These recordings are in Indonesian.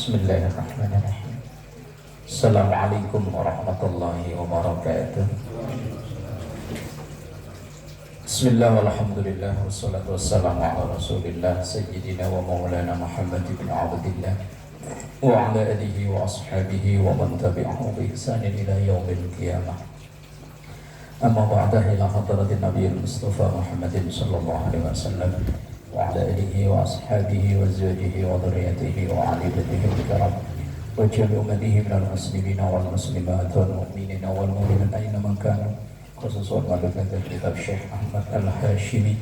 Bismillahirrahmanirrahim. Assalamualaikum warahmatullahi wabarakatuh. Bismillah walhamdulillah wassalatu wassalamu ala rasulillah sayyidina wa maulana Muhammad ibn Abdillah wa ala alihi wa ashabihi wa man tabi'ahu bi ihsanin ila yaumil qiyamah. Amma ba'da, ila hadratin nabiyil mustafa Muhammadin sallallahu alaihi wasallam wa ala alihi wa ashabihi wa zawjihi wa dhurriyyatihi wa ali baitihi al-kiram wa jami'i ummatihi minal muslimina wal muslimat wal mu'minina wal mu'minat aina man kanu, khususan melakukan kitab Syekh Ahmad Al-Hashimi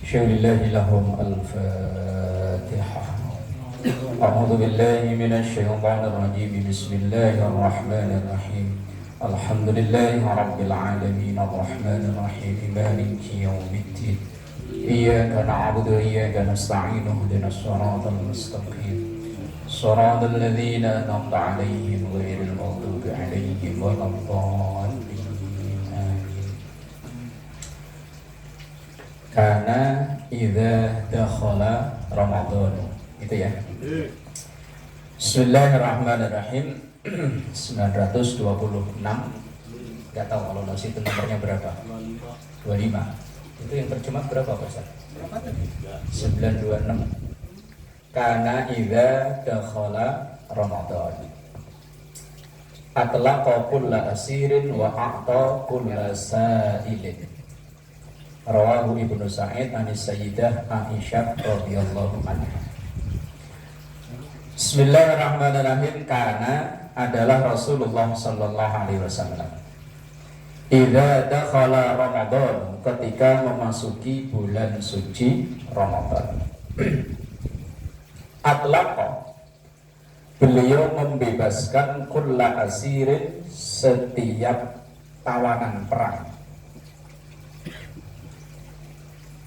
syai'illahi lahum al-fatihah. A'udzu billahi minasy syaithanir rajim. Bismillahirrahmanirrahim. Alhamdulillahi rabbil alamin arrahmanir rahim maliki yaumiddin. Iyyaka na'budu wa iyyaka nasta'in ihdinas siratal mustaqim siratal ladzina an'amta 'alaihim ghairil maghdubi 'alaihim waladdallin. Amin. Kana idza dakhala Ramadan. Itu ya. Bismillahirrahmanirrahim. 926. Enggak tahu kalau nasi itu nomornya berapa? 25. Itu yang terjemah berapa Pak Ustaz? 926. Kana idza dakhala Ramadan atlaqa kulla asirin wa a'ta kulla sa'ilin. Rawahu Ibnu Sa'id an Sayyidah Aisyah radhiyallahu anha. Bismillahirrahmanirrahim. Kana adalah Rasulullah sallallahu alaihi wasallam. Idza dakhala Ramadan, ketika memasuki bulan suci Ramadan. Atlaqa, beliau membebaskan kulla asirin, setiap tawanan perang.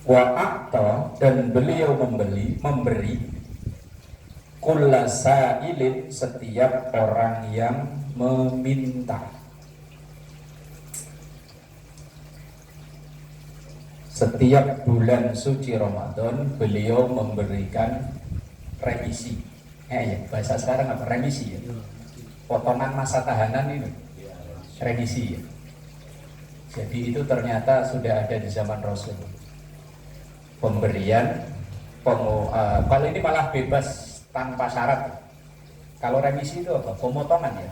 Wa a'ta, dan beliau memberi kulla sa'ilin, setiap orang yang meminta. Setiap bulan suci Ramadan beliau memberikan remisi. Ya, bahasa sekarang apa? Remisi ya. Potongan masa tahanan itu. Remisi ya. Jadi itu ternyata sudah ada di zaman Rasul. Pemberian kalau ini malah bebas tanpa syarat. Kalau remisi itu apa? Pemotongan ya.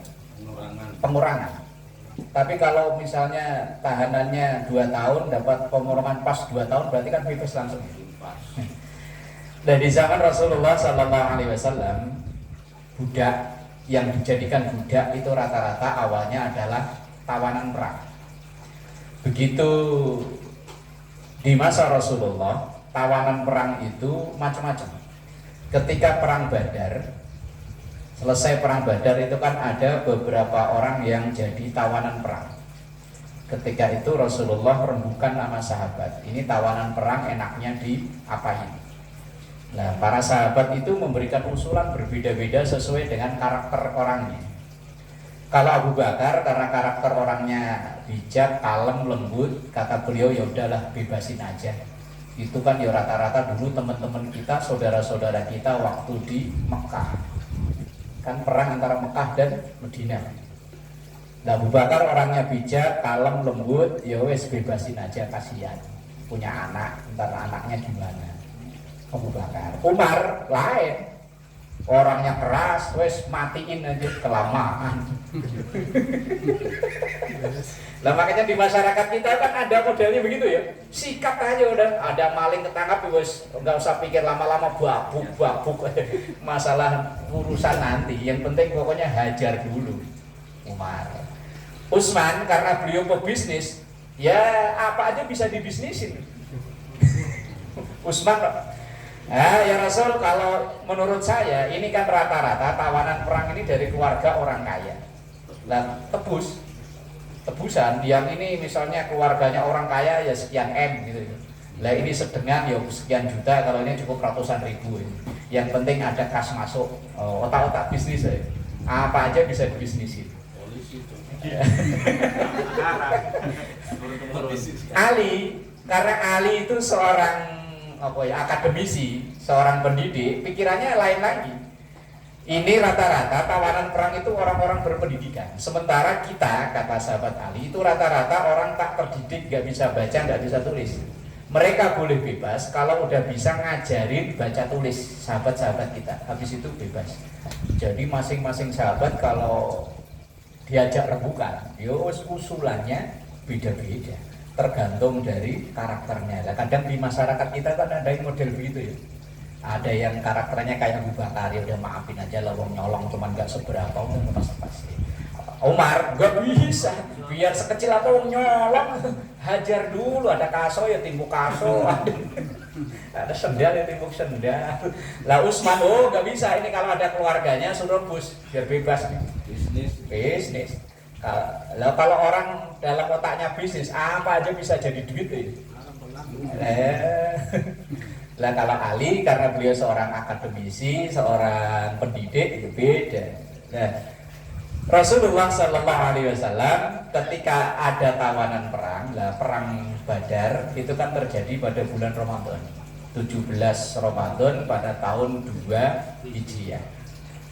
Pengurangan. Tapi kalau misalnya tahanannya 2 tahun dapat pengurangan pas 2 tahun, berarti kan bebas langsung. Dan di zaman Rasulullah Sallallahu Alaihi Wasallam, budak yang dijadikan budak itu rata-rata awalnya adalah tawanan perang. Begitu di masa Rasulullah, tawanan perang itu macam-macam. Ketika perang Badar, selesai perang Badar itu kan ada beberapa orang yang jadi tawanan perang. Ketika itu Rasulullah rembukan nama sahabat, ini tawanan perang enaknya diapain. Nah, para sahabat itu memberikan usulan berbeda-beda sesuai dengan karakter orangnya. Kalau Abu Bakar karena karakter orangnya bijak, kalem, lembut, kata beliau ya udahlah bebasin aja. Itu kan ya rata-rata dulu teman-teman kita, saudara-saudara kita waktu di Mekah. Kan perang antara Mekah dan Madinah. Nah, Abu Bakar orangnya bijak, kalem, lembut, ya wes bebasin aja, kasihan punya anak, entar anaknya gimana. Abu Bakar. Umar lain, orangnya keras, wes matiin aja, kelamaan. Nah, makanya di masyarakat kita kan ada modelnya begitu ya, sikat aja udah, ada maling ketangkap wes nggak usah pikir lama-lama, babuk masalah urusan nanti, yang penting pokoknya hajar dulu. Umar. Utsman karena beliau pebisnis, ya apa aja bisa dibisnisin. Utsman, ya Rasul, kalau menurut saya ini kan rata-rata tawanan perang ini dari keluarga orang kaya. Nah, tebusan yang ini misalnya keluarganya orang kaya ya sekian M gitu. Lah ini sedengan ya sekian juta, kalau ini cukup ratusan ribu. Yang penting ada kas masuk, otak-otak bisnis ya. Apa aja bisa dibisnisin. Ali, karena Ali itu seorang akademisi, seorang pendidik, pikirannya lain lagi. Ini rata-rata tawanan perang itu orang-orang berpendidikan. Sementara kita, kata sahabat Ali, itu rata-rata orang tak terdidik, gak bisa baca, gak bisa tulis. Mereka boleh bebas kalau udah bisa ngajarin baca tulis sahabat-sahabat kita. Habis itu bebas. Jadi masing-masing sahabat kalau diajak rebukan, usulannya beda-beda. Tergantung dari karakternya. Nah, kadang di masyarakat kita kan ada yang model begitu ya. Ada yang karakternya kayak Abu Bakar, ya udah maafin aja lah, wong nyolong cuman gak seberapa, udah pas-pas. Umar gak bisa, biar sekecil apa wong nyolong, hajar dulu, ada kaso ya timbuk kaso, ada sendal ya timbuk sendal. Lah Utsman, oh gak bisa, ini kalau ada keluarganya suruh rebus, biar bebas. Bisnis. Lah kalau orang dalam otaknya bisnis, apa aja bisa jadi duit ya. Lah kalau Ali karena beliau seorang akademisi, seorang pendidik itu beda. Nah, Rasulullah Shallallahu Alaihi Wasallam ketika ada tawanan perang, lah perang Badar itu kan terjadi pada bulan Ramadan, 17 Ramadan pada tahun 2 Hijriah.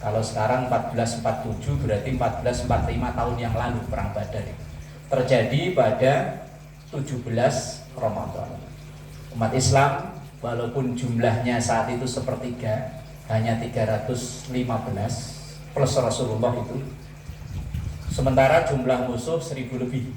Kalau sekarang 1447 berarti 1445 tahun yang lalu perang Badar itu terjadi pada 17 Ramadan. Umat Islam walaupun jumlahnya saat itu sepertiga, hanya 315 plus Rasulullah itu. Sementara jumlah musuh 1000 lebih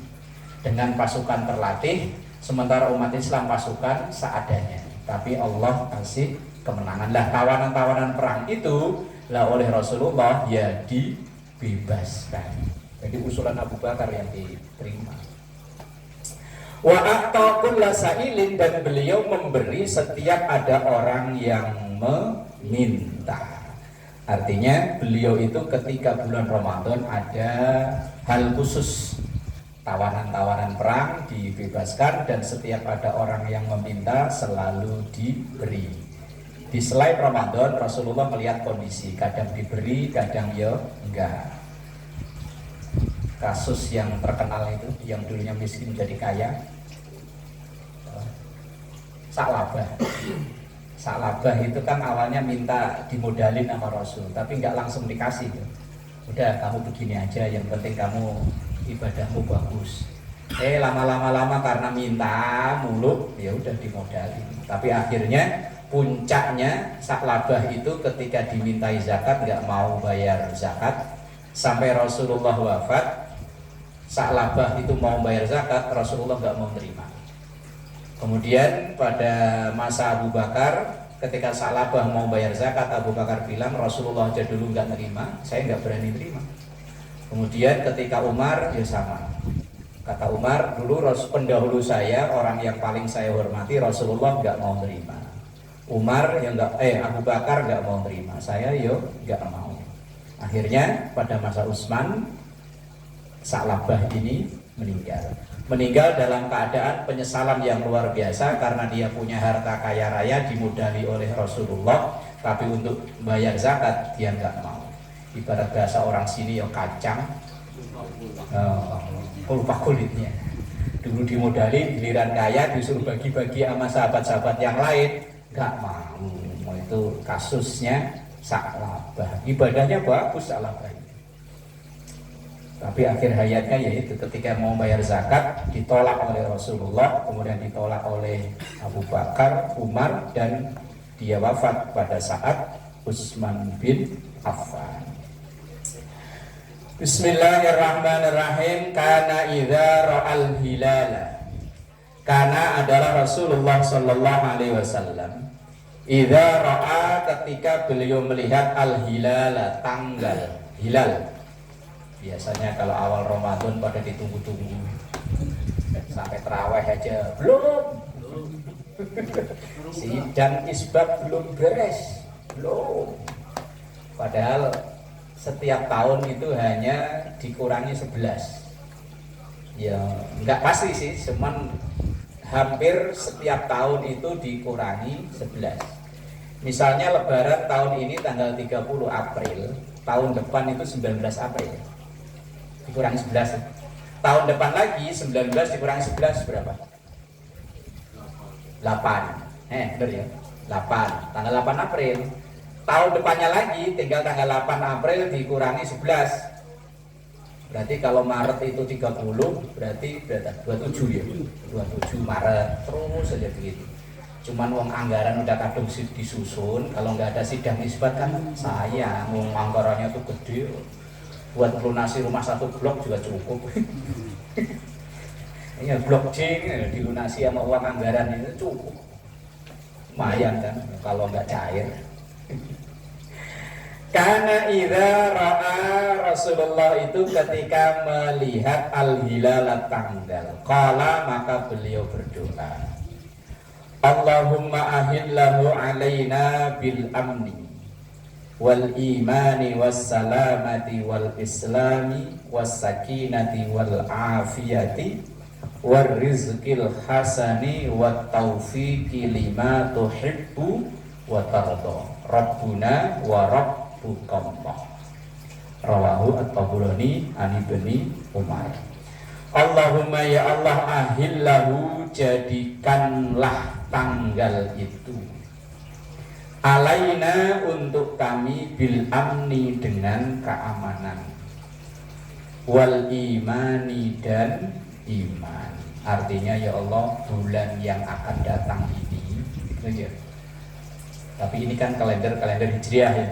dengan pasukan terlatih, sementara umat Islam pasukan seadanya. Tapi Allah kasih kemenangan. Lah tawanan-tawanan perang itu lah oleh Rasulullah ya dibebaskan. Jadi usulan Abu Bakar yang diterima. Wa a'ta kulla sa'ilin, dan beliau memberi setiap ada orang yang meminta. Artinya beliau itu ketika bulan Ramadan ada hal khusus, tawanan-tawanan perang dibebaskan, dan setiap ada orang yang meminta selalu diberi. Di selain Ramadan Rasulullah melihat kondisi, kadang diberi, kadang ya enggak. Kasus yang terkenal itu, yang dulunya miskin jadi kaya, Sa'labah itu kan awalnya minta dimodalin sama Rasul, tapi nggak langsung dikasih. Udah kamu begini aja, yang penting kamu ibadahmu bagus. Lama-lama karena minta mulu, ya udah dimodalin. Tapi akhirnya puncaknya Sa'labah itu ketika dimintai zakat nggak mau bayar zakat, sampai Rasulullah wafat. Sa'labah itu mau bayar zakat, Rasulullah nggak mau terima. Kemudian pada masa Abu Bakar, ketika Sa'labah mau bayar zakat, Abu Bakar bilang Rasulullah aja dulu nggak terima, saya nggak berani terima. Kemudian ketika Umar, ya sama. Kata Umar, dulu pendahulu saya, orang yang paling saya hormati, Rasulullah nggak mau terima. Umar yang Abu Bakar nggak mau terima, saya nggak mau. Akhirnya pada masa Utsman, Sa'labah ini meninggal dalam keadaan penyesalan yang luar biasa, karena dia punya harta kaya raya dimodali oleh Rasulullah, tapi untuk bayar zakat dia nggak mau. Ibarat bahasa orang sini kacang lupa kulitnya. Dulu dimodali, giliran kaya disuruh bagi-bagi sama sahabat-sahabat yang lain, nggak mau. Itu kasusnya Sa'labah. Ibadahnya bagus Sa'labah, tapi akhir hayatnya yaitu ketika mau bayar zakat ditolak oleh Rasulullah, kemudian ditolak oleh Abu Bakar, Umar, dan dia wafat pada saat Utsman bin Affan. Bismillahirrahmanirrahim. Kana idza ra'al hilala, karena adalah Rasulullah sallallahu alaihi wasallam, idza ra'a, ketika beliau melihat al-hilala, tanggal hilal. Biasanya kalau awal Ramadan pada ditunggu-tunggu sampai terawih aja belum. Sidang isbat belum beres, belum. Padahal setiap tahun itu hanya dikurangi 11. Ya nggak pasti sih, cuman hampir setiap tahun itu dikurangi 11. Misalnya Lebaran tahun ini tanggal 30 April, tahun depan itu 19 April. Dikurangi 11. Tahun depan lagi 19 dikurangi 11 berapa? 8. Bener ya? 8. Tanggal 8 April. tahun depannya lagi tinggal tanggal 8 April dikurangi 11. Berarti kalau Maret itu 30, berarti 27 ya. 27 Maret terus saja begitu. Cuman uang anggaran udah kadung disusun, kalau nggak ada sidang isbat kan sayang, uang anggarannya tuh gede. Buat melunasi rumah satu blok juga cukup. Ya blok C dilunasi sama uang anggaran itu cukup. Lumayan kan kalau nggak cair. Karena idza ra'a Rasulullah itu ketika melihat al-hilal tanggal, qala maka beliau berdoa, Allahumma ahillahu alaina bil amni wal imani was salamati wal islami was sakinati wal afiyati war rizqil hasani wat taufiqi lima tuhibbu wa tarda rabbuna wa rabbukallah. Rawahu at-Tabrani an Ibni Umar. Allahumma ya Allah ahillahu, jadikanlah tanggal itu alaina untuk kami bil amni dengan keamanan, wal imani dan iman. Artinya ya Allah bulan yang akan datang ini gitu ya. Tapi ini kan kalender Hijriah ya.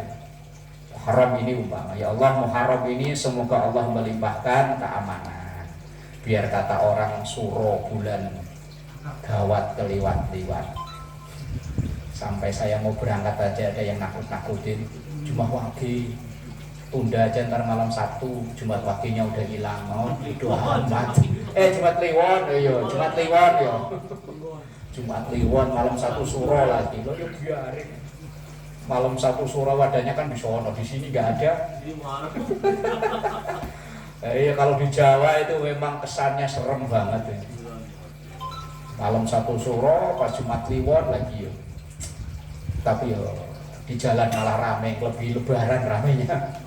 Muharram ini umpama ya Allah Muharram ini semoga Allah melimpahkan keamanan. Biar kata orang suro bulan gawat keliwat-liwat. Sampai saya mau berangkat aja ada yang nakut-nakutin, Jumat Wage tunda aja ntar malam Sabtu, Jumat Wagenya udah hilang, mau doa mati. Jumat Kliwon, yo Jumat Kliwon yo. Jumat Kliwon malam satu suro lagi, lo yo biarin. Malam satu suro wadahnya kan di sono, di sini nggak ada. Iya kalau di Jawa itu memang kesannya serem banget ya. Malam satu suro pas Jumat Kliwon lagi yo. Tapi yo di jalan malah rame, lebih lebaran ramenya.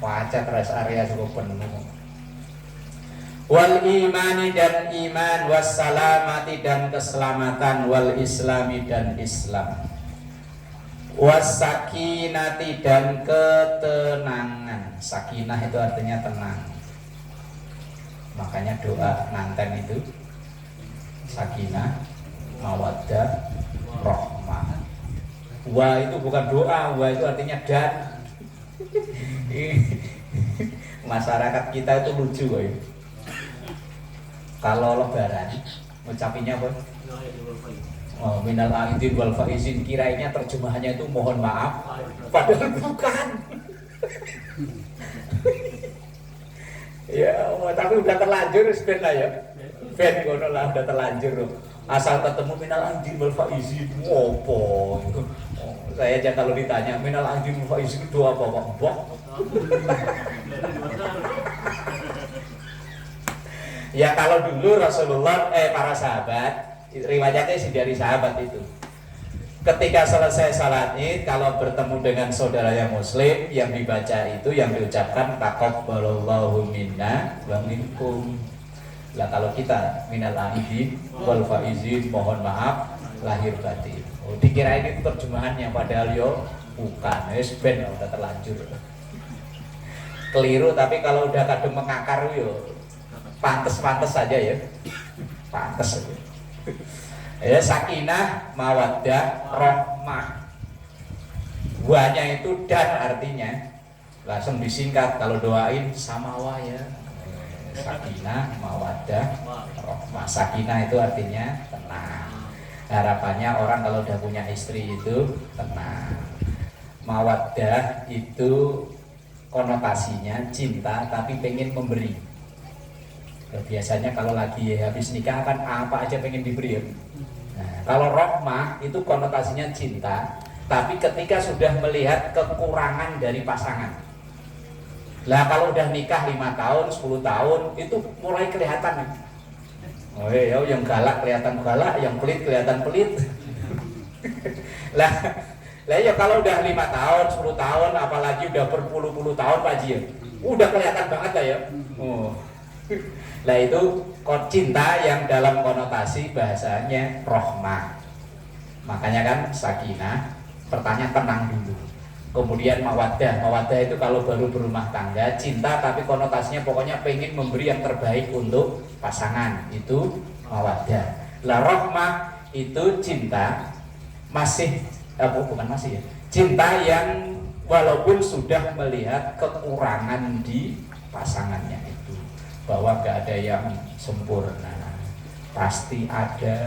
Macet rest area cukup penuh. Wal imani dan iman, wassalamati dan keselamatan, wal islami dan Islam, wassakinati dan ketenangan. Sakinah itu artinya tenang. Makanya doa nanten itu sakinah, mawaddah, rahmah. Wa itu bukan doa, wa itu artinya dan. Masyarakat kita itu lucu kok ya. Kalau lebaran ngucapinnya apa? Minal aidin wal faizin, kirainnya terjemahannya itu mohon maaf, padahal bukan. Ya, tapi udah terlanjur ben lah ya. Ben ngono lah udah terlanjur loh. Asal ketemu minal aidin wal faizin, opo itu. Saya aja kalau ditanya minal aidin wal faizin itu apa, Pak? Mbok. Ya kalau dulu Rasulullah para sahabat, riwayatnya sih dari sahabat itu, ketika selesai salat Id kalau bertemu dengan saudara yang muslim, yang dibaca itu yang diucapkan taqabbalallahu minna wa minkum. Lah kalau kita minal aidin wal faizin, mohon maaf lahir batin. Oh, dikirain itu terjemahannya padahal yo bukan. Wis ben udah terlanjur. Keliru, tapi kalau udah kadung mengakar yo pantes saja ya. Pantes saja. Ya sakinah, mawaddah, rahmah. Wanya itu dan artinya langsung disingkat kalau doain samawa ya. Sakinah, mawaddah, rahmah. Sakinah itu artinya tenang. Harapannya orang kalau udah punya istri itu tenang. Mawaddah itu konotasinya cinta tapi pengen memberi. Biasanya kalau lagi habis nikah kan apa aja pengen diberi ya. Nah, kalau rahmah itu konotasinya cinta, tapi ketika sudah melihat kekurangan dari pasangan. Lah kalau udah nikah 5 tahun, 10 tahun itu mulai kelihatan. Oh iya, yang galak kelihatan galak, yang pelit kelihatan pelit. lah ya kalau udah 5 tahun, 10 tahun, apalagi udah berpuluh-puluh tahun Pak Ji ya, udah kelihatan banget lah ya. Oh. Nah itu cinta yang dalam konotasi bahasanya rahmah. Makanya kan sakinah, pertanyaan tenang dulu. Kemudian mawaddah itu kalau baru berumah tangga, cinta tapi konotasinya pokoknya pengen memberi yang terbaik untuk pasangan, itu mawaddah. Lah rahmah itu cinta masih bukan masih ya, cinta yang walaupun sudah melihat kekurangan di pasangannya itu, bahwa gak ada yang sempurna, pasti ada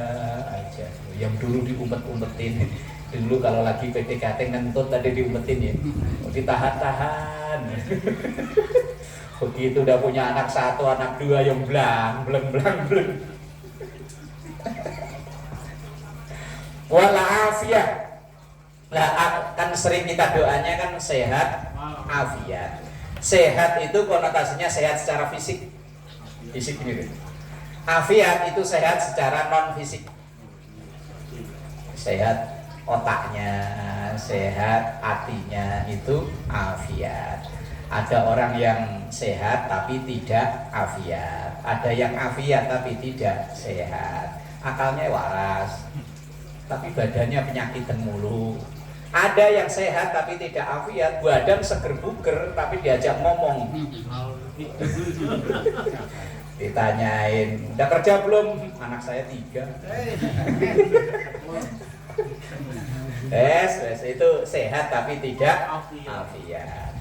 aja yang dulu diumpet-umpetin. Dulu kalau lagi PDKT ngentut tadi diumpetin ya, ditahan-tahan. Begitu udah punya anak satu, anak dua yang blang. Walafiat. Lah kan sering kita doanya kan sehat, afiat. Sehat itu konotasinya sehat secara fisik ini. Afiat itu sehat secara non fisik. Sehat otaknya, sehat hatinya, itu afiat. Ada orang yang sehat tapi tidak afiat, ada yang afiat tapi tidak sehat. Akalnya waras tapi badannya penyakitan mulu. Ada yang sehat tapi tidak afiat, badan seger buger tapi diajak ngomong. Ditanyain, udah kerja belum? Anak saya 3. Itu sehat tapi tidak afiat.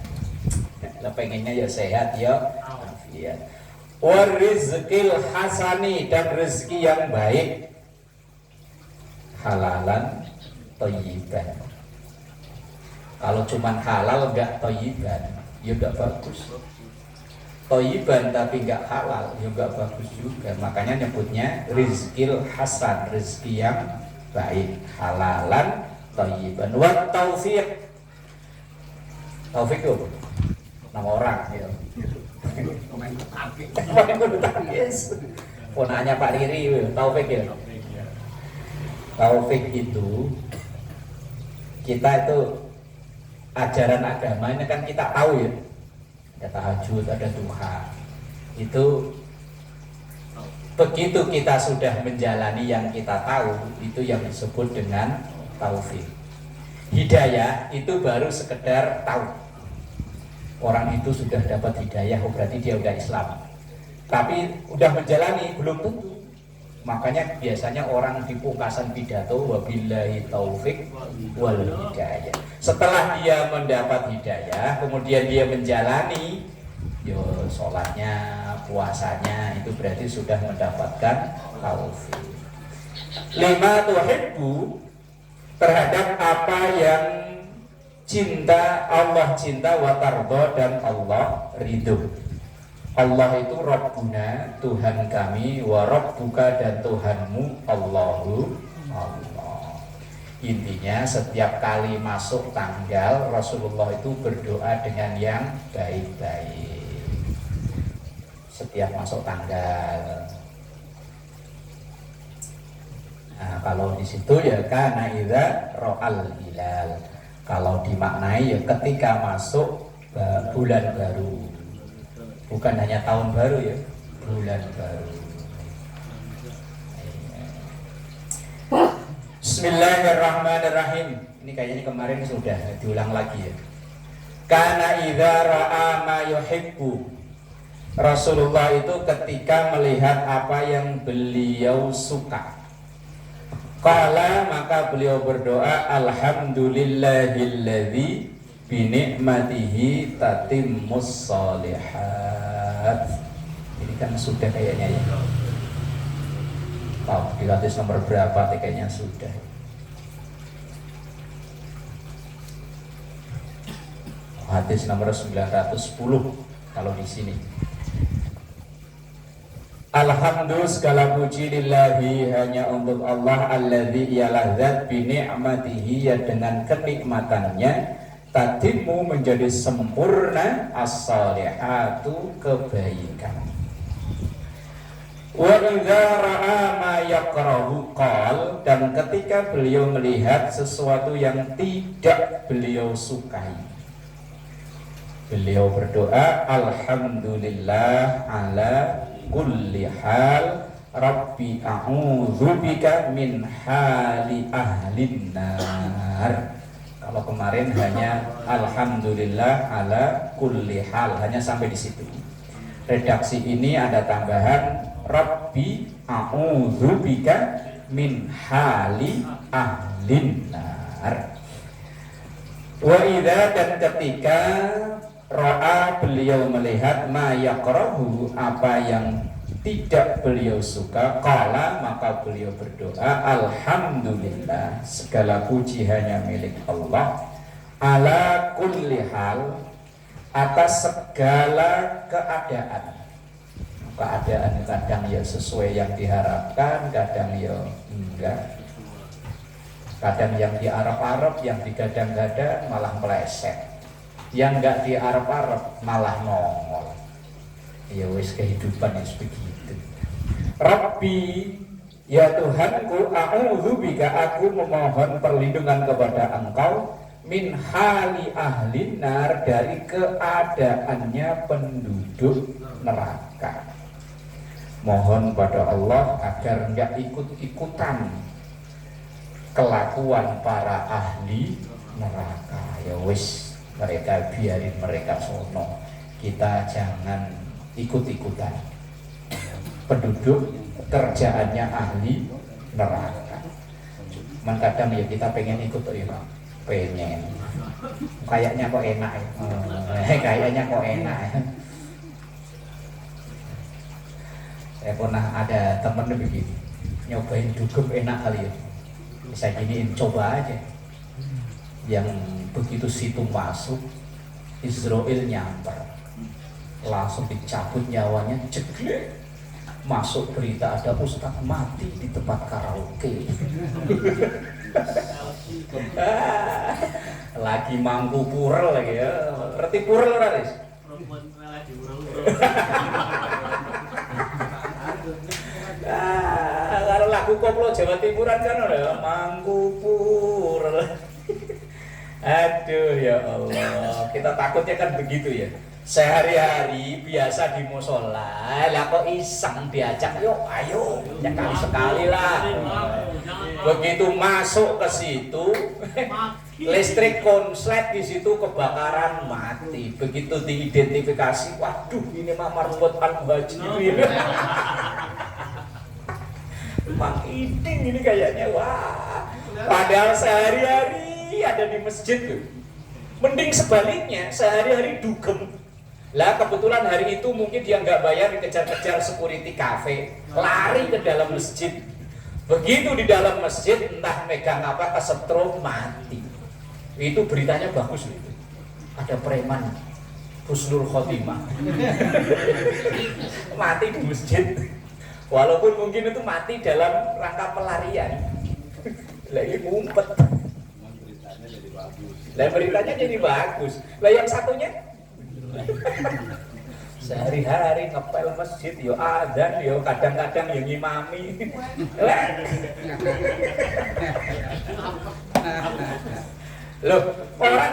Lo pengennya ya sehat ya afiat. Warizqil hasani, dan rezeki yang baik, halalan thayyiban. Kalau cuman halal enggak thayyiban, ya enggak bagus. Thayyiban tapi enggak halal, ya enggak bagus juga. Makanya nyebutnya rizqil hasan, rezeki yang baik, halalan thayyiban. Wa taufiq. Taufik itu nama orang ya. Ponanya Pak Riri, Taufik ya. Taufik itu, kita itu ajaran agama ini kan kita tahu ya, ada tahajud, ada duha. Itu begitu kita sudah menjalani yang kita tahu, itu yang disebut dengan taufik. Hidayah itu baru sekedar tahu. Orang itu sudah dapat hidayah, oh berarti dia udah Islam. Tapi udah menjalani belum tentu. Makanya biasanya orang di pungkasan pidato, wabillahi taufik wal hidayah. Setelah dia mendapat hidayah, kemudian dia menjalani, yo sholatnya, puasanya, itu berarti sudah mendapatkan taufik. Lima tuhibbu, terhadap apa yang cinta, Allah cinta, wa tardo, dan Allah ridho. Allah itu Rabbuna, Tuhan kami, wa Rabbuka, dan Tuhanmu Allahu Allah. Intinya setiap kali masuk tanggal, Rasulullah itu berdoa dengan yang baik-baik. Setiap masuk tanggal. Nah, kalau di situ ya kana idza ra'al hilal. Kalau dimaknai ya ketika masuk bulan baru. Bukan hanya tahun baru ya, bulan baru. Bismillahirrahmanirrahim. Ini kayaknya kemarin sudah diulang lagi ya. Kana idza ra'a ma yuhibbu. Rasulullah itu ketika melihat apa yang beliau suka, qala, maka beliau berdoa, alhamdulillahilladzi binikmatihi tatimmus sholihat. Ini kan sudah kayaknya ya. Oh, di hadis nomor berapa kayaknya sudah. Hadis nomor 910 kalau di sini. Alhamdulillah, segala puji lillahi, hanya untuk Allah, alladzi ialah zat binikmatihi, ya dengan kenikmatannya, tadimu menjadi sempurna, as-salihatu, kebaikan. Wa idza ra'a ma yakrahu qal, dan ketika beliau melihat sesuatu yang tidak beliau sukai, beliau berdoa, alhamdulillah ala kulli hal, rabbi a'udzubika min hali ahlin nar. Kalau kemarin hanya alhamdulillah ala kulli hal, hanya sampai di situ. Redaksi ini ada tambahan Rabbi a'udzubika min hali ahlin nar. Wa idza, dan ketika ra'a, beliau melihat ma yakrahu, apa yang tidak beliau suka, qala, maka beliau berdoa alhamdulillah, segala puji hanya milik Allah, ala kulli hal, atas segala keadaan. Keadaan kadang ya sesuai yang diharapkan, kadang ya enggak. Kadang yang diarep-arep, yang digadang-gadang malah meleset. Yang enggak diarep-arep malah nongol. Ya wis kehidupan ya begitu. Rabbi, ya Tuhanku, a'udzubika, aku memohon perlindungan kepada Engkau, min hali ahli nar, dari keadaannya penduduk neraka. Mohon pada Allah agar enggak ikut-ikutan kelakuan para ahli neraka. Ya wis, mereka biarin mereka sono, kita jangan ikut-ikutan. Penduduk kerjaannya ahli neraka. Kadang ya kita pengen ikut ya, pengen. Kayaknya kok enak ya. Kayaknya kok enak ya. Saya pernah ada temen begini, nyobain dugem enak kali ya. Saya giniin, coba aja. Yang begitu situ masuk, Israel nyamper, langsung dicabut nyawanya, jeglek. Masuk berita ada ustadz mati di tempat karaoke. Lagi mangku purel lagi ya. Ngerti purel ora, Ris? Kalau lagu koplo Jawa Timuran kan ada mangku purel. Aduh ya Allah, kita takutnya kan begitu ya. Sehari-hari biasa di musola, lah kok iseng diajak, yuk ayo, ya sekali lah. Begitu masuk ke situ, listrik konslet di situ kebakaran, mati. Begitu diidentifikasi, waduh ini mah marbot al-Muhajirin. Mang Iding ini kayaknya, wah. Padahal sehari-hari ada di masjid tuh. Mending sebaliknya, sehari-hari dugem. Lah kebetulan hari itu mungkin dia nggak bayar, dikejar-kejar security cafe, lari ke dalam masjid. Begitu di dalam masjid, entah megang apa, kesetrum, mati. Itu beritanya bagus itu. Ada preman husnul khotimah mati di masjid. Walaupun mungkin itu mati dalam rangka pelarian. Lagi ngumpet. Lah beritanya jadi bagus. Lah yang satunya sehari-hari ngepel masjid, yo adzan, yo kadang-kadang yo ngimami. Loh, orang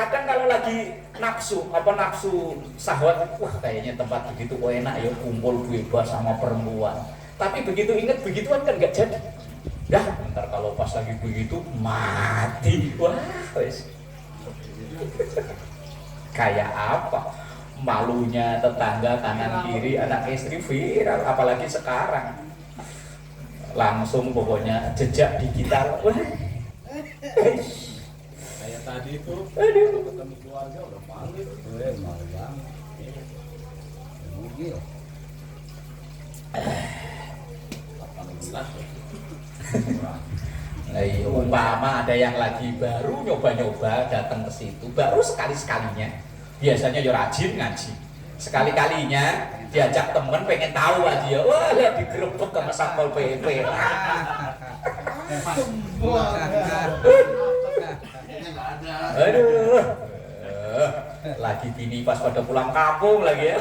kalau lagi nafsu syahwat, wah kayaknya tempat begitu enak ya, kumpul bebas sama perempuan. Tapi begitu ingat begituan kan nggak jadi. Dah, ntar kalau pas lagi begitu mati, wah wes. Kayak apa? Malunya tetangga kanan kiri, anak istri viral, apalagi sekarang. Langsung pokoknya jejak digital. Kayak tadi itu, ketemu keluarga udah malu, malu banget. Mungkin 18. Umpama ada yang lagi baru nyoba-nyoba datang ke situ, baru sekali-sekalinya, biasanya ya rajin ngaji, sekali-kalinya diajak temen pengen tahu aja, wah lihat digerebek sama Satpol PP. Aduh, lagi bini pas pada pulang kampung lagi ya.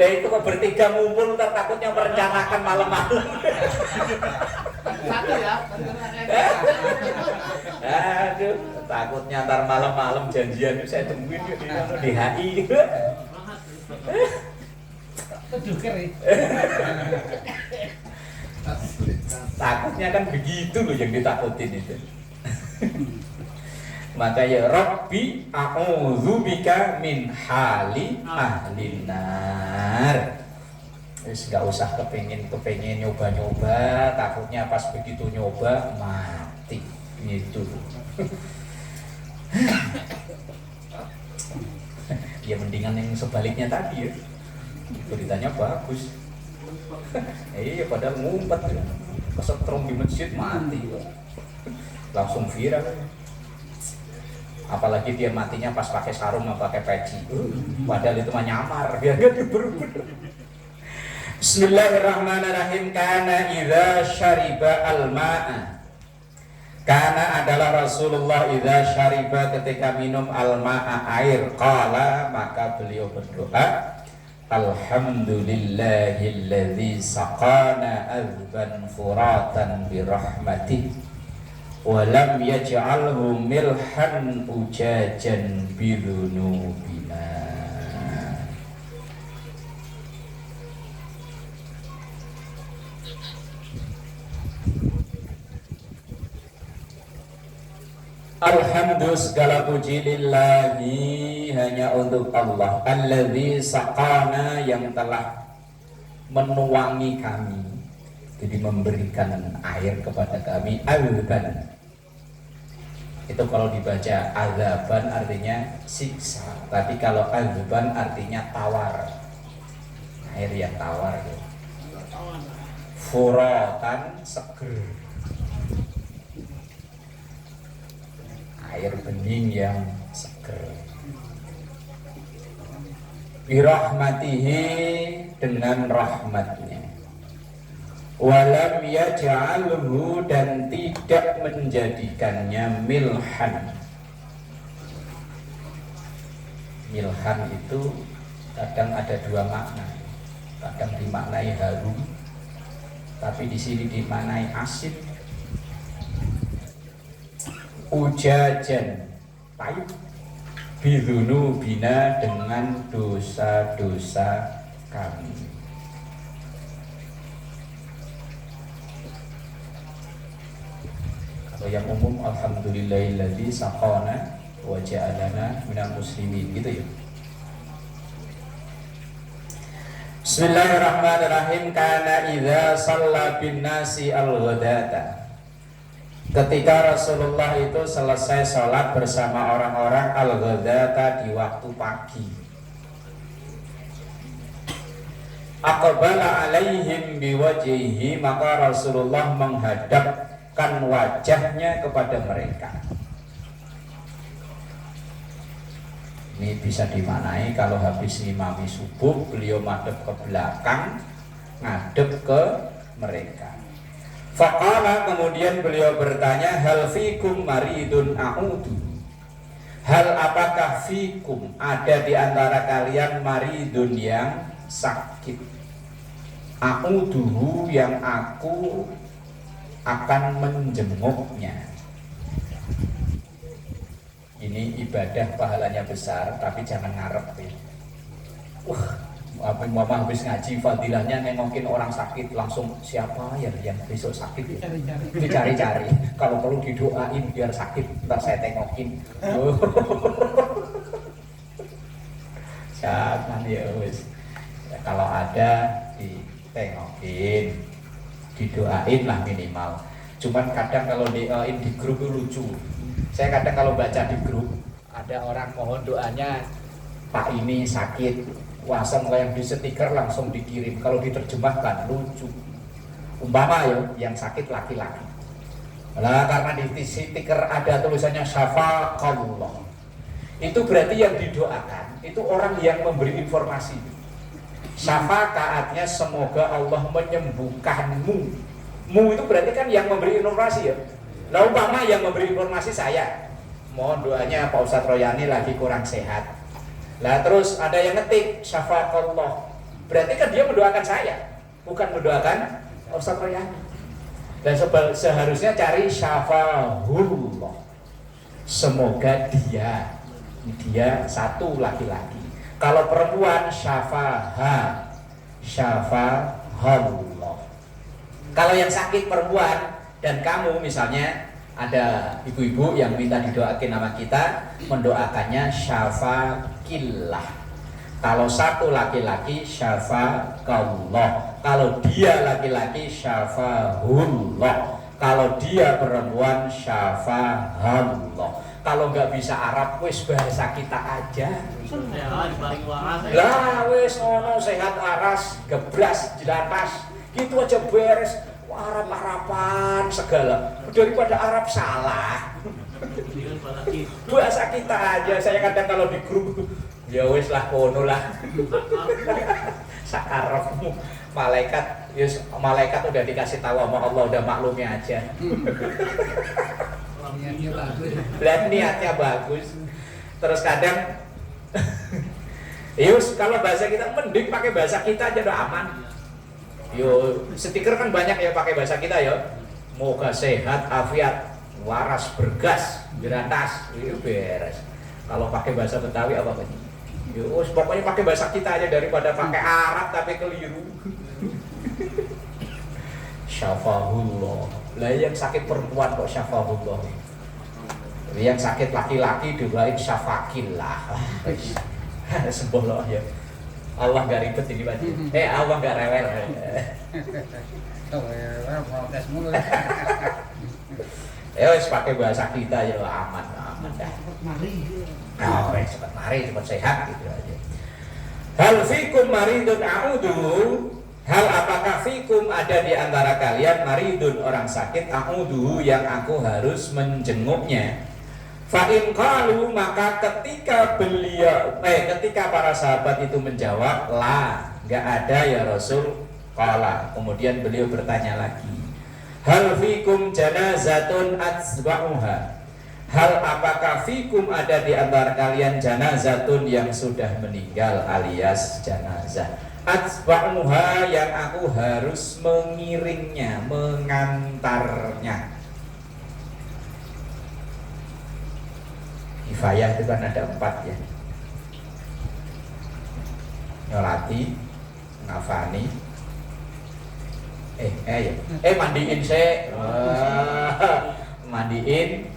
Udah itu kok bertiga ngumpul, ntar takutnya merencanakan malam-malam. Satu ya. Aduh, takutnya ntar malam-malam janjian saya tungguin di HI gitu. Takut harusnya kan begitu loh yang ditakutin itu. Maka ya Rabbi a'udzubika min hali ahlin nar. Wis gak usah kepengen nyoba-nyoba, takutnya pas begitu nyoba mati gitu. Ya mendingan yang sebaliknya tadi ya. Beritanya bagus. Iya padahal ngumpet ya. Kesetrum di masjid mati. Langsung viral. Apalagi dia matinya pas pakai sarung atau pakai peci. Padahal itu mah nyamar, biar dia diberber. Bismillahirrahmanirrahim. Kana idza syariba al-ma'a. Kana adalah Rasulullah idza syariba ketika minum al-ma'a air, qala maka beliau berdoa, Alhamdulillahilladzi saqana azban furatan birahmatihi wa lam yaj'alhu milhan ujajan bidhunubina. Alhamdulillah, segala puji lillahi, hanya untuk Allah, alladzi saqana, yang telah menuangi kami, jadi memberikan air kepada kami, azban. Itu kalau dibaca azaban artinya siksa, tapi kalau azban artinya tawar, air yang tawar ya. Furatan, seger, air bening yang seger. Birahmatihi, dengan rahmatnya. Walam yaj'alhu, dan tidak menjadikannya milhan. Milhan itu kadang ada dua makna. Kadang dimaknai harum, tapi di sini dimaknai asin. Ujajan, pahit. Bidhunubina, dengan dosa-dosa kami. Kalau yang umum alhamdulillahilladzi saqana wa ja'alana minal muslimin, gitu ya. Bismillahirrahmanirrahim. Kana idza shalla bin nasi al-ghadata. Ketika Rasulullah itu selesai sholat bersama orang-orang al-ghadata di waktu pagi, aqbala alaihim biwajhihi, maka Rasulullah menghadapkan wajahnya kepada mereka. Ini bisa dimaknai kalau habis ngimami subuh, beliau madhep ke belakang, ngadep ke mereka. Faqala, kemudian beliau bertanya, hal fikum maridun a'udu. Hal apakah fikum, ada di antara kalian maridun yang sakit, a'uduhu, yang aku akan menjenguknya. Ini ibadah pahalanya besar, tapi jangan ngarep ya. Mama habis ngaji fadilahnya nengokin orang sakit, langsung siapa ya yang besok sakit ya? Dicari-cari, kalau perlu didoain biar sakit, ntar saya tengokin. Jangan ya wis. Ya, kalau ada ditengokin, didoain lah minimal. Cuman kadang kalau didoain di grup itu lucu. Saya kadang kalau baca di grup ada orang mohon doanya, Pak ini sakit, langsung yang di stiker langsung dikirim. Kalau diterjemahkan lucu. Umpama ya yang sakit laki-laki. Nah, karena di stiker ada tulisannya syafaqallah. Itu berarti yang didoakan itu orang yang memberi informasi. Syafaqatnya semoga Allah menyembuhkanmu. Mu itu berarti kan yang memberi informasi ya. Nah, umpama yang memberi informasi saya, mohon doanya Pak Ustadz Royani lagi kurang sehat. Lah terus ada yang ngetik syafaqallah, berarti kan dia mendoakan saya, bukan mendoakan Ustadz Royani. Dan seharusnya cari syafahullah, semoga dia satu laki-laki. Kalau perempuan syafahullah. Kalau yang sakit perempuan Dan kamu misalnya ada ibu-ibu yang minta didoakan nama kita, mendoakannya syafaqillah. Kalau satu laki-laki syafaqallah, kalau dia laki-laki syafahullah, kalau dia perempuan syafahallah. Kalau nggak bisa Arab, wis bahasa kita aja. Lah wis ngono sehat waras, gebras, jelatas, gitu aja beres. Arab-Araban segala daripada Arab salah. Bahasa kita aja. Saya kadang kalau di grup ya wis lah kono lah. Sakarepmu malaikat, yes, malaikat udah dikasih tahu sama Allah, udah maklumi aja. Niatnya bagus. Lihat niatnya bagus. Terus kadang yus kalau bahasa kita mending pakai bahasa kita aja udah aman. Yo, stiker kan banyak ya pakai bahasa kita ya. Moga sehat, afiat, waras, bergas, jeratas, itu beres. Kalau pakai bahasa Betawi apa apa? Yo, pokoknya pakai bahasa kita aja daripada pakai Arab tapi keliru. Syafahullah. Lah yang sakit perempuan kok syafahullah. Yang sakit laki-laki doain syafaqillah. Sembuh loh ya. Allah gak ribet ini Pak. Allah gak rewel. Protes mulu. Ya wis pakai bahasa kita ya aman dah. Oh, cepat mari, cepat sehat gitu aja. Hal fikum maridun a'udu. Hal apakah fikum ada di antara kalian maridun orang sakit a'udu yang aku harus menjenguknya. Fa'in qalu, maka ketika para sahabat itu menjawab la, enggak ada ya Rasul. Qala, kemudian beliau bertanya lagi, hal fikum janazatun atsba'uha. Hal apakah fikum ada di antara kalian janazatun yang sudah meninggal alias janazah, atsba'uha yang aku harus mengiringnya, mengantarnya. Kifayah itu kan ada 4 ya. Nyolati, ngafani, mandiin saya, mandiin,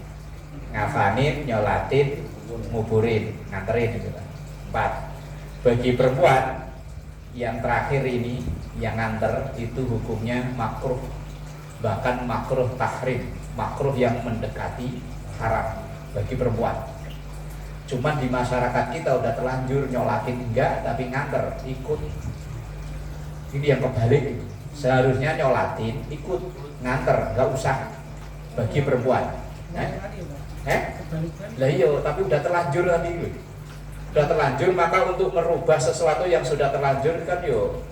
ngafanin, nyolatin, nguburin, nganterin gitu kan. 4. Bagi perempuan yang terakhir ini, yang nganter itu hukumnya makruh, bahkan makruh tahrim, makruh yang mendekati haram bagi perempuan. Cuman di masyarakat kita udah terlanjur nyolatin enggak, tapi nganter ikut. Ini yang kebalik. Seharusnya nyolatin ikut, nganter enggak usah bagi perempuan. Lah iya, tapi udah terlanjur tadi. Udah terlanjur, maka untuk merubah sesuatu yang sudah terlanjur kan yo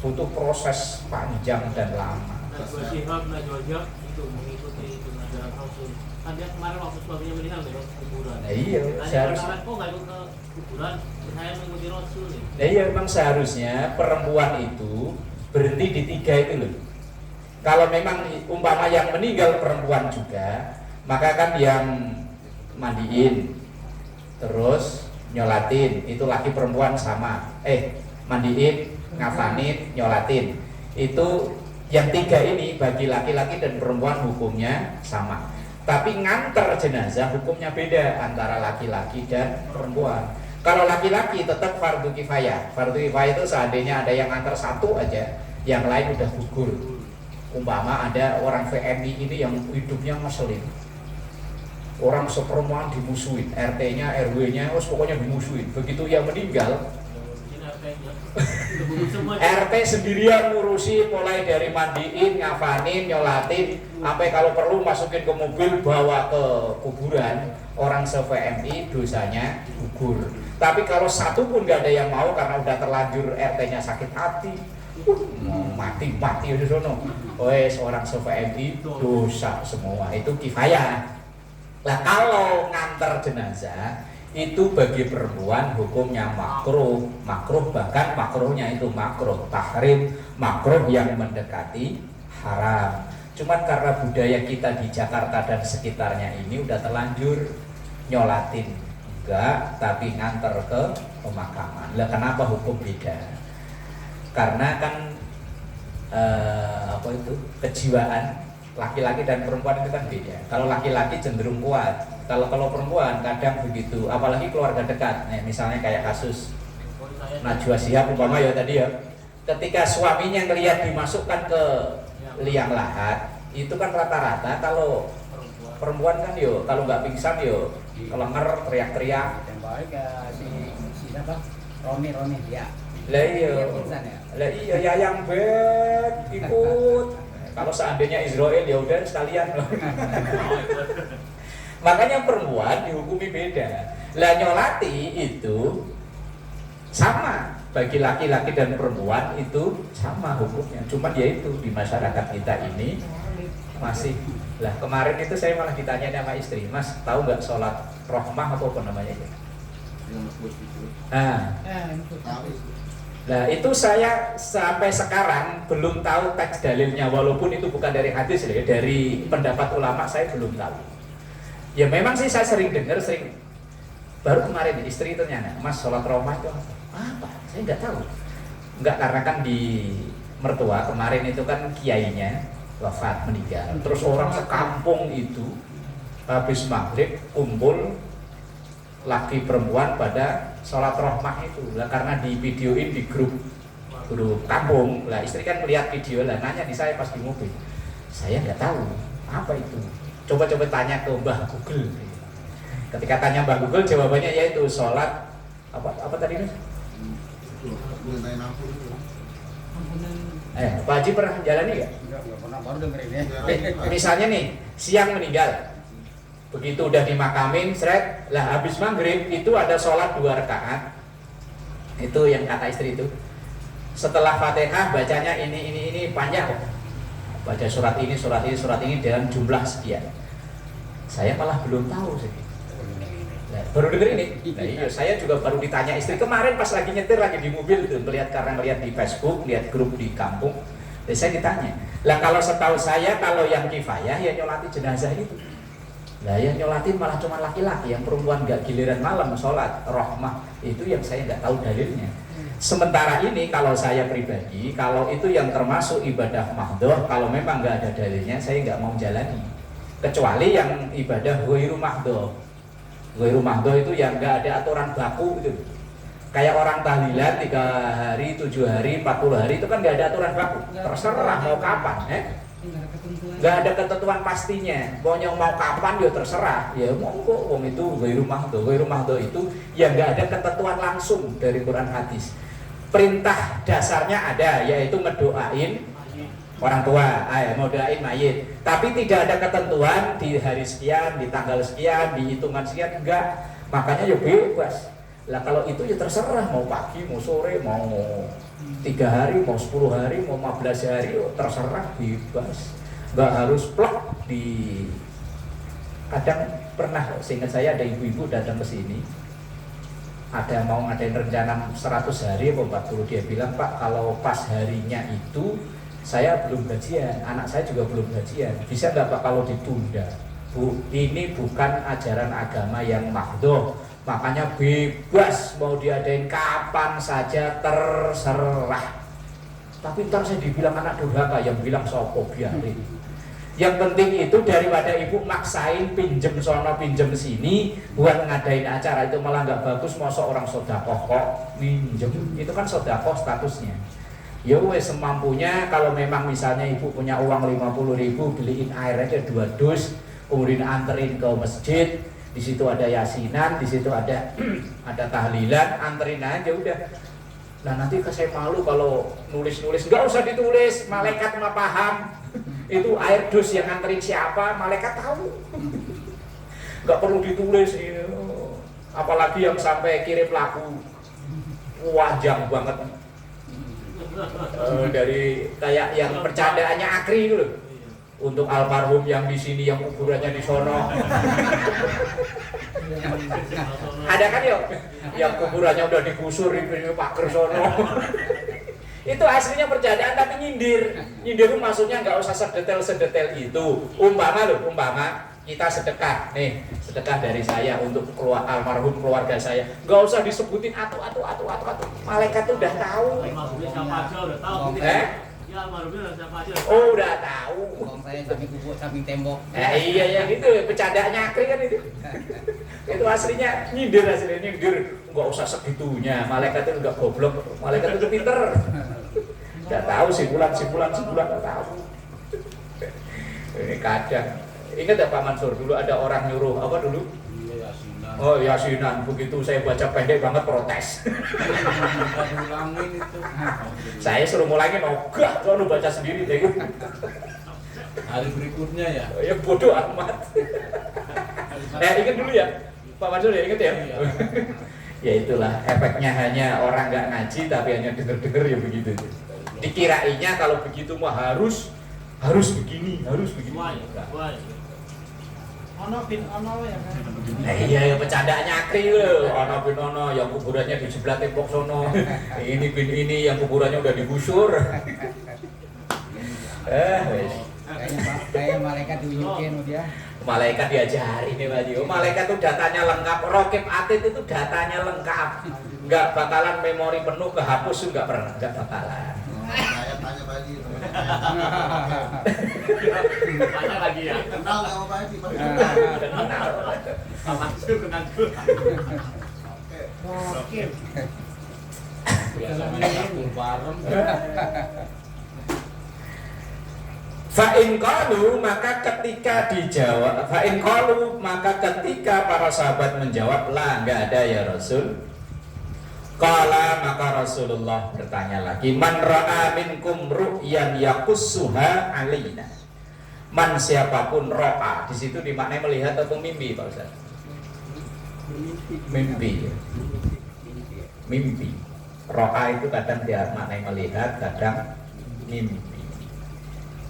butuh proses panjang dan lama. Itu mengikuti jenazah Rasul. Kan dia kemarin waktu suaminya meninggal ke kuburan. Iya, seharusnya. Kok nggak ikut ke kuburan? Saya mengikuti Rasul nih. Iya, memang seharusnya perempuan itu berhenti di 3 itu loh. Kalau memang umpama yang meninggal perempuan juga, maka kan yang mandiin, terus nyolatin, itu laki perempuan sama. Mandiin, ngafanin, nyolatin. Itu yang 3 ini bagi laki-laki dan perempuan hukumnya sama. Tapi nganter jenazah hukumnya beda antara laki-laki dan perempuan. Kalau laki-laki tetap fardu kifayah. Fardu kifayah itu seandainya ada yang nganter 1 aja, yang lain udah gugur. Umpama ada orang VMI ini yang hidupnya ngeselin, orang seperempuan dimusuhin, RT-nya, RW-nya, pokoknya dimusuhin. Begitu ia meninggal, RT sendirian ngurusi mulai dari mandiin, ngafanin, nyolatin, sampai kalau perlu masukin ke mobil bawa ke kuburan. Orang se-VMI dosanya gugur. Tapi kalau 1 pun gak ada yang mau karena udah terlanjur RT-nya sakit hati, mati di sono. Seorang se-VMI dosa semua. Itu kifayah. Lah kalau nganter jenazah itu bagi perempuan hukumnya makruh, bahkan makruhnya itu makruh tahrim, makruh yang mendekati haram. Cuman karena budaya kita di Jakarta dan sekitarnya ini udah terlanjur nyolatin enggak, tapi nganter ke pemakaman. Lah kenapa hukum beda? Karena kan kejiwaan Laki-laki dan perempuan itu kan beda. Kalau laki-laki cenderung kuat. Kalau perempuan kadang begitu, apalagi keluarga dekat. Nah, misalnya kayak kasus Najwa Shihab umpama ya tadi ya. Ketika suaminya ngelihat dimasukkan ke liang lahat, itu kan rata-rata kalau perempuan kan yo kalau nggak pingsan yo kelenger teriak-teriak. Yang baik ya si siapa? Romi ya. Lah iya. Pingsan ya. Lah iya Yayang Bet ikut. Kalau seandainya Israel ya udah sekalian loh. Makanya perempuan dihukumi beda. Lah nyolati itu sama bagi laki-laki dan perempuan itu sama hukumnya. Cuma ya itu di masyarakat kita ini masih. Lah kemarin itu saya malah ditanya sama istri, Mas tahu nggak sholat rohmah atau apa namanya itu? Nah itu saya sampai sekarang belum tahu teks dalilnya, walaupun itu bukan dari hadis ya, dari pendapat ulama saya belum tahu. Ya memang sih saya sering dengar, baru kemarin istri itu nanya, Mas sholat rohmah itu apa? Saya nggak tahu. Nggak, karena kan di mertua kemarin itu kan kiainya wafat, meninggal. Terus orang sekampung itu habis maghrib kumpul laki perempuan pada sholat rohmah itu lah, karena di videoin di grup kampung lah. Istri kan melihat video lah, nanya di saya pas di mobil, saya nggak tahu apa itu, coba tanya ke Mbah Google. Ketika tanya Mbah Google jawabannya yaitu sholat apa tadi Mas? Pak Haji pernah jalani nggak? Enggak pernah, baru dengerin ya. Misalnya nih siang meninggal, begitu udah dimakamin, seret, lah habis maghrib itu ada sholat 2 rakaat. Itu yang kata istri itu. Setelah Fatihah bacanya ini panjang kok. Baca surat ini dalam jumlah sekian. Saya malah belum tahu sih. Nah, baru denger ini. Nah, iya, saya juga baru ditanya istri kemarin pas lagi nyetir lagi di mobil tuh, karena ngeliat di Facebook, lihat grup di kampung. Jadi saya ditanya. Lah kalau setahu saya kalau yang kifayah ya nyolati jenazah itu. Nah yang nyolatin malah cuma laki-laki, yang perempuan nggak giliran malam sholat rohmah, itu yang saya nggak tahu dalilnya. Sementara ini kalau saya pribadi, kalau itu yang termasuk ibadah mahdhah, kalau memang nggak ada dalilnya saya nggak mau jalani. Kecuali yang ibadah ghairu mahdhah. Ghairu mahdhah itu yang nggak ada aturan baku itu. Kayak orang tahlilan 3 hari, 7 hari, 40 hari itu kan nggak ada aturan baku. Terserah mau kapan, nggak ada ketentuan pastinya. Pokoknya mau kapan ya terserah. Ya monggo, wong itu ghairu mahdhah. Ghairu mahdhah itu yang nggak ada ketentuan langsung dari Quran hadis. Perintah dasarnya ada, yaitu ngedoain orang tua, mau doain mayit. Tapi tidak ada ketentuan di hari sekian, di tanggal sekian, di hitungan sekian, enggak. Makanya ya bebas. Lah kalau itu ya terserah, mau pagi, mau sore, mau 3 hari, mau 10 hari, mau 15 hari, terserah, bebas. Nggak harus plek di. Kadang pernah, seingat saya ada ibu-ibu datang ke sini, ada mau ngadain rencana 100 hari atau 40, dia bilang, Pak kalau pas harinya itu saya belum gajian, anak saya juga belum gajian, bisa nggak Pak kalau ditunda? Bu, ini bukan ajaran agama yang mahdhah, makanya bebas mau diadain kapan saja terserah. Tapi ntar saya dibilang anak durhaka, yang bilang sopo biarin. Yang penting itu daripada ibu maksain pinjem sono pinjem sini buat ngadain acara, itu malah nggak bagus. Masa orang sodakoh kok minjem, itu kan sodakoh statusnya. Ya wes semampunya, kalau memang misalnya ibu punya uang 50.000, beliin air aja 2 dus, kemudian anterin ke masjid, di situ ada yasinan, di situ ada ada tahlilan, anterin aja udah. Nah nanti saya malu kalau nulis-nulis, nggak usah ditulis, malaikat mah paham. Itu air dus yang anterin siapa, malaikat tahu. Nggak perlu ditulis, apalagi yang sampai kirim lagu wajang banget. Dari kayak yang percandaannya Akri dulu, untuk almarhum yang di sini, yang kuburannya di sono. Ada kan yuk, yang kuburannya udah digusur ini Pak Kersono. Itu aslinya percandaan tapi nyindir itu maksudnya nggak usah sedetail itu. Umpama kita sedekah nih, sedekah dari saya untuk almarhum keluarga saya, nggak usah disebutin atu. Malaikat tuh udah tahu. Ya almarhumnya siapa aja? Oh, udah tahu. Bang saya samping kubur, samping tembok. Iya yang itu bercanda nyakri kan itu. Itu aslinya nyindir. Nggak usah segitunya. Malaikat itu nggak goblok. Malaikat itu pinter. Nggak tahu simpulan nggak tahu. Ini kadang. Ingat ya Pak Mansur dulu ada orang nyuruh apa dulu? Iya, yasinan. Oh yasinan. Begitu saya baca pendek banget protes. Ulangin itu. Saya suruh mulainya enggak, kalau baca sendiri deh. Hari berikutnya ya. Ya bodoh amat. Ingat dulu ya, Pak Mansur ya ingat ya. Iya. Ya itulah efeknya hanya orang nggak ngaji tapi hanya denger ya begitu. Dikirainya kalau begitu mah harus begini. Why? Ono bin ono ya kan. Iya ya bercanda nyakri loh. Ono bin ono yang kuburannya di sebelah tembok sono. Ini bin ini yang kuburannya udah digusur. Wes. Kayak malaikat diunjukin dia. Malaikat diajari nih Pak Ji. Malaikat itu datanya lengkap. Rokib Atid itu datanya lengkap. Nggak bakalan memori penuh kehapus nggak bakalan. Saya tanya Pak Haji, Tanya lagi ya. kenal nggak sama Pak Haji? Kenal. Mansur kenal dulu. Oke. Biasa main campur bareng. Fa'in qalu maka ketika dijawab, fa'in qalu maka ketika para sahabat menjawab lah nggak ada ya Rasul. Qala maka Rasulullah bertanya lagi, man ra'a minkum ru'yan yakussuha alaina. Man siapapun ra'a di situ dimaknai melihat atau mimpi Pak Ustaz? Mimpi. Mimpi. Ra'a itu kadang dia maknai melihat, kadang mimpi.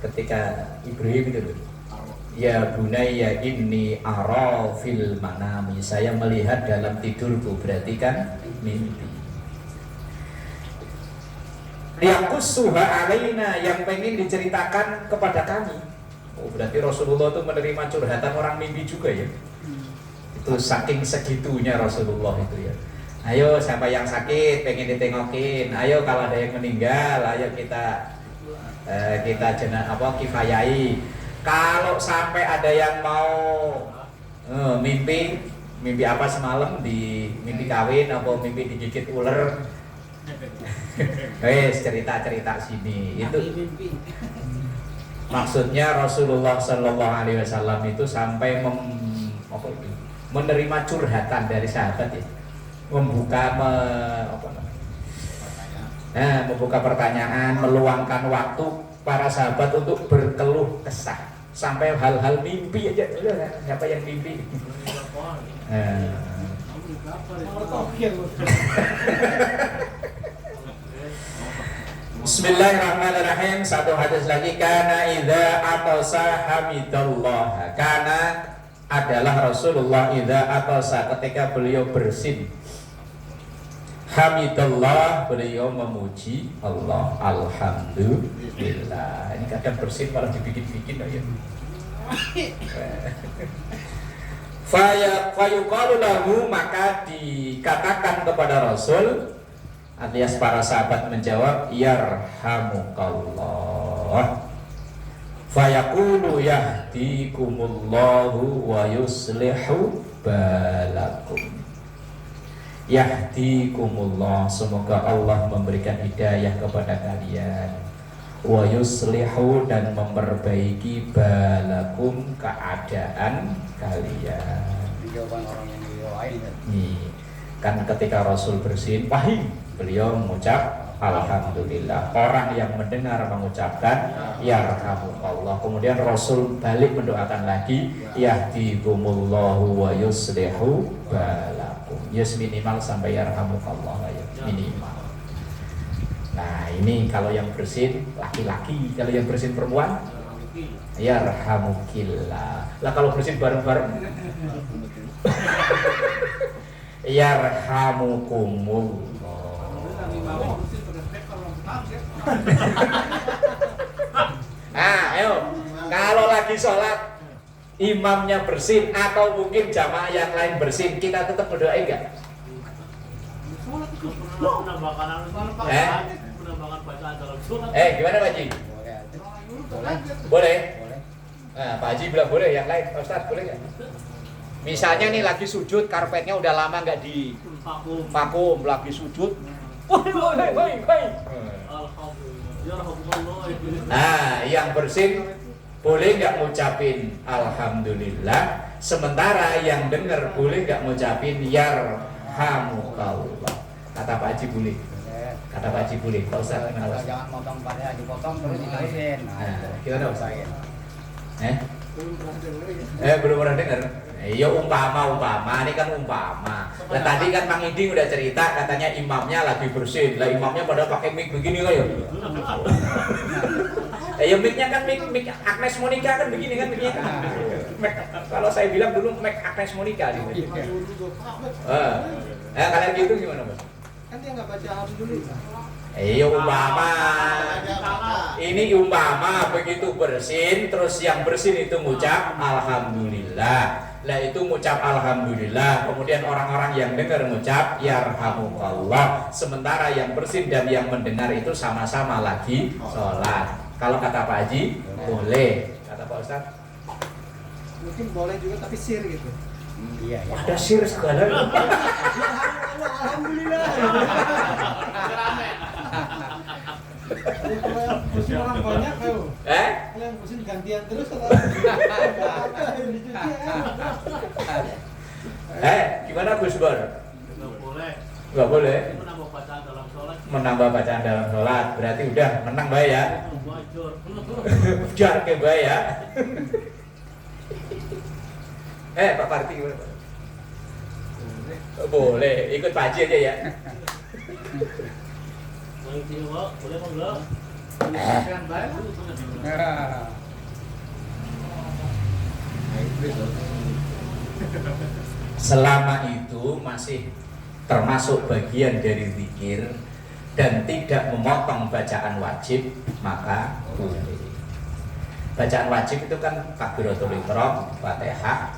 Ketika Ibrahim itu ya bunayya inni ara fil manami, saya melihat dalam tidurku, berarti kan mimpi. Yakussuha alaina, yang pengen diceritakan kepada kami. Oh, berarti Rasulullah itu menerima curhatan orang mimpi juga ya. Itu saking segitunya Rasulullah itu ya. Ayo siapa yang sakit pengen ditengokin, ayo kalau ada yang meninggal, ayo kita kifayai. Kalau sampai ada yang mau mimpi apa semalam, di mimpi kawin atau mimpi digigit ular, cerita sini. Itu maksudnya Rasulullah Shallallahu Alaihi Wasallam itu sampai menerima curhatan dari sahabat ya, membuka pertanyaan, meluangkan waktu para sahabat untuk berkeluh kesah sampai hal-hal mimpi aja. Siapa yang mimpi? Bismillahirrahmanirrahim. Satu hadis lagi, kana idza atasa hamidallah. Kana adalah Rasulullah idza atasa, ketika beliau bersin, hamidallah, beliau memuji Allah, alhamdulillah. Ini kadang bersin malah dibikin-bikin aja. Fayuqalu lahu, maka dikatakan kepada Rasul, alias para sahabat menjawab, yarhamukallah. Fayaqulu yahdikumullahu wa yuslihu balakum. Yahdikumullah, semoga Allah memberikan hidayah kepada kalian, wa yuslihu, dan memperbaiki balakum, keadaan kalian. Jawaban orang yang diwain kan. Nih, kan ketika Rasul bersin, wahim, beliau mengucap alhamdulillah. Orang yang mendengar mengucapkan yarhamukallah. Kemudian Rasul balik mendoakan lagi, yahdikumullahu wa yuslihu balakum. Yes, minimal sampai yarhamukallah lah ya, minimal. Nah ini kalau yang bersin laki-laki, kalau yang bersin perempuan yarhamukillah. Lah kalau bersin bareng-bareng yarhamukumullah. Ayo, kalau lagi sholat imamnya bersin atau mungkin jamaah yang lain bersin, kita tetap berdoa enggak? Pernah bakalan baca bacaan dalam sholat. Gimana Pak Haji? Boleh aja. Boleh. Boleh? Boleh. Nah, Pak Haji bilang boleh, yang lain Pak Ustadz boleh nggak? Misalnya nih lagi sujud, karpetnya udah lama nggak di Vakum. vakum, lagi sujud. Woi. Alhamdulillah. Ya rahmatullah. Nah, yang bersin boleh nggak ngucapin alhamdulillah, sementara yang dengar boleh nggak ngucapin yarhamukallah. Kata Pak Haji boleh. Boleh. Kata Pak Haji boleh. Pak Ustadz gimana Pak Ustadz? Jangan motong pada dipotong terus ditulisin. Nah, gimana Pak Ustadz? Saya. Belum pernah dengar. Iya umpama, ini kan umpama. Nah, tadi kan Mang Iding udah cerita katanya imamnya lagi bersin. Lah imamnya pada pakai mic begini kan ya. Ya mic-nya kan mic Agnes Monica kan begini kan begini. Kalau saya bilang dulu mic Agnes Monica gitu. Kalian gitu gimana, Mas? Kan dia nggak baca alhamdulillah. Iya umpama. Ini umpama begitu bersin, terus yang bersin itu ngucap alhamdulillah. Lah itu ngucap alhamdulillah, kemudian orang-orang yang dengar ngucap yarhamukallah. Sementara yang bersin dan yang mendengar itu sama-sama lagi sholat. Kalau kata Pak Haji boleh. Kata Pak Ustadz Mungkin boleh juga tapi sir gitu. Iya, ya. ada sir segala. Alhamdulillah. Kalau yang kursi orang banyak kalau yang kursi gantian terus kalau Gimana Gus Bor? Nggak boleh. Nggak boleh. Menambah bacaan dalam sholat. Menambah bacaan dalam sholat berarti udah menang Mbak ya. Wajar. Ujar ke Mbak ya. Pak Parti gimana Pak? Boleh, ikut Pak Haji aja ya. Main sini Pak, boleh apa enggak? kan baik. Selama itu masih termasuk bagian dari zikir dan tidak memotong bacaan wajib, maka boleh. Bacaan wajib itu kan takbiratul ihram, Fatihah,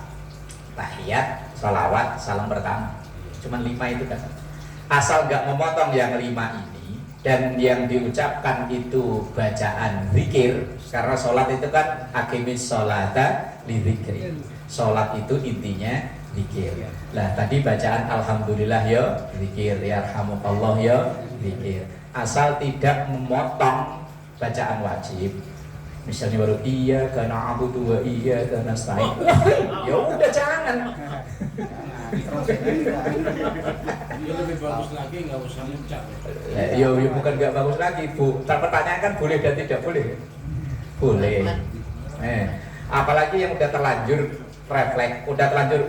tahiyat, sholawat, salam pertama. Cuman 5 itu kan. Asal nggak memotong yang 5 ini dan yang diucapkan itu bacaan zikir, karena sholat itu kan aqimis sholata li dzikri. Sholat itu intinya zikir. Lah tadi bacaan alhamdulillah ya zikir, yarhamukallah ya zikir. Asal tidak memotong bacaan wajib. Misalnya baru iya karena abudu wa iya karena nasta'in. Ya udah jangan. Ya lebih bagus lagi nggak usah ngucap. Ya bukan nggak bagus lagi Bu. Pertanyaan kan boleh dan tidak boleh. Boleh. Apalagi yang udah terlanjur refleks, udah terlanjur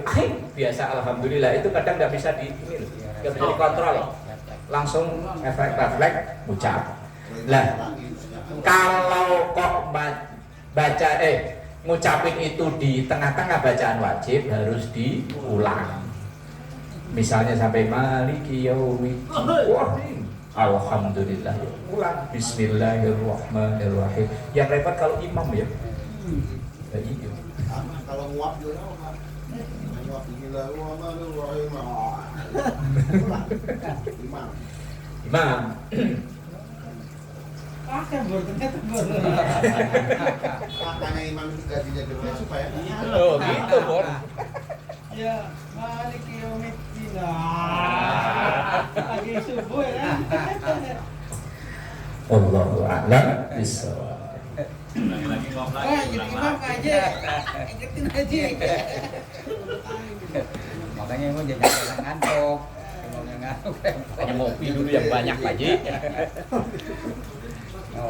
biasa alhamdulillah itu kadang nggak bisa nggak bisa dikontrol. Langsung refleks ucap. Lah kalau kok baca ngucapin itu di tengah-tengah bacaan wajib harus diulang. Misalnya sampai maliki yaumiddin. Wah, alhamdulillah. Ulang bismillahirrahmanirrahim. Yang repot kalau imam ya. Iya. Kalau nguap juga nguap bismillahirrahmanirrahim. Imam. Makanya imam itu gajinya gede supaya Oh gitu Bor. ya maliki yaumiddin. Lagi subuh ya. Allahu a'lam bishawab. Lagi ngomong lagi. Jadi imam aja. Ingetin aja. Makanya mau jangan ngantuk. Mau ngantuk. Hanya ngopi dulu yang banyak Pak Haji.